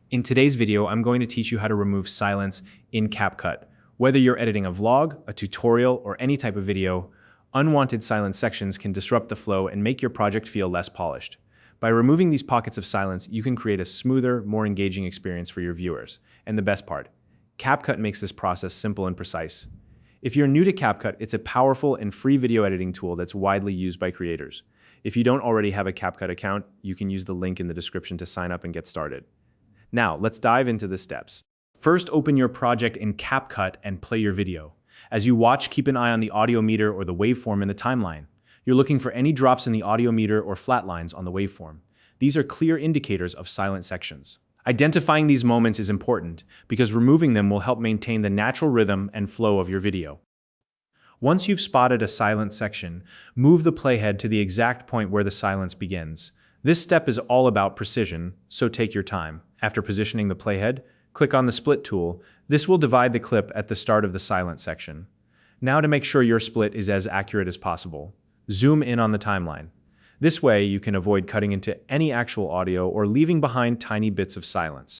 In today's video, I'm going to teach you how to remove silence in CapCut. Whether you're editing a vlog, a tutorial, or any type of video, unwanted silence sections can disrupt the flow and make your project feel less polished. By removing these pockets of silence, you can create a smoother, more engaging experience for your viewers. And the best part, CapCut makes this process simple and precise. If you're new to CapCut, it's a powerful and free video editing tool that's widely used by creators. If you don't already have a CapCut account, you can use the link in the description to sign up and get started. Now, let's dive into the steps. First, open your project in CapCut and play your video. As you watch, keep an eye on the audio meter or the waveform in the timeline. You're looking for any drops in the audio meter or flat lines on the waveform. These are clear indicators of silent sections. Identifying these moments is important because removing them will help maintain the natural rhythm and flow of your video. Once you've spotted a silent section, move the playhead to the exact point where the silence begins. This step is all about precision, so take your time. After positioning the playhead, click on the split tool. This will divide the clip at the start of the silent section. Now, to make sure your split is as accurate as possible, zoom in on the timeline. This way, you can avoid cutting into any actual audio or leaving behind tiny bits of silence.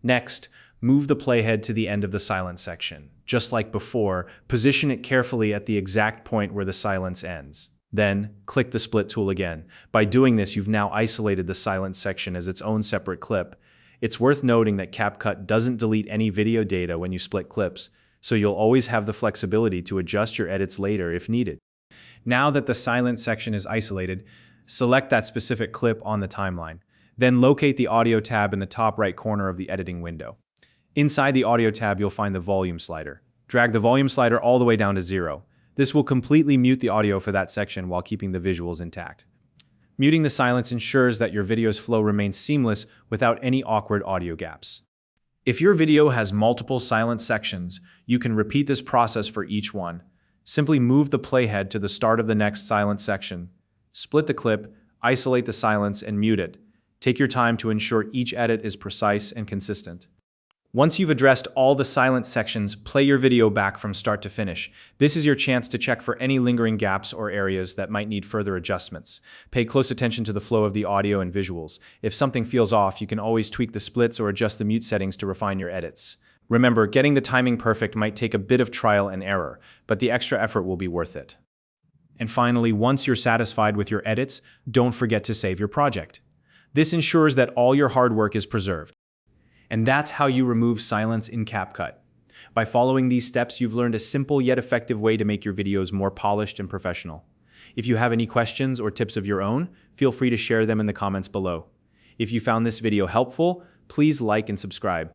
Next, move the playhead to the end of the silent section. Just like before, position it carefully at the exact point where the silence ends. Then, click the split tool again. By doing this, you've now isolated the silent section as its own separate clip. It's worth noting that CapCut doesn't delete any video data when you split clips, so you'll always have the flexibility to adjust your edits later if needed. Now that the silent section is isolated, select that specific clip on the timeline. Then locate the audio tab in the top right corner of the editing window. Inside the audio tab, you'll find the volume slider. Drag the volume slider all the way down to 0. This will completely mute the audio for that section while keeping the visuals intact. Muting the silence ensures that your video's flow remains seamless without any awkward audio gaps. If your video has multiple silent sections, you can repeat this process for each one. Simply move the playhead to the start of the next silent section. Split the clip, isolate the silence, and mute it. Take your time to ensure each edit is precise and consistent. Once you've addressed all the silent sections, play your video back from start to finish. This is your chance to check for any lingering gaps or areas that might need further adjustments. Pay close attention to the flow of the audio and visuals. If something feels off, you can always tweak the splits or adjust the mute settings to refine your edits. Remember, getting the timing perfect might take a bit of trial and error, but the extra effort will be worth it. And finally, once you're satisfied with your edits, don't forget to save your project. This ensures that all your hard work is preserved. And that's how you remove silence in CapCut. By following these steps, you've learned a simple yet effective way to make your videos more polished and professional. If you have any questions or tips of your own, feel free to share them in the comments below. If you found this video helpful, please like and subscribe.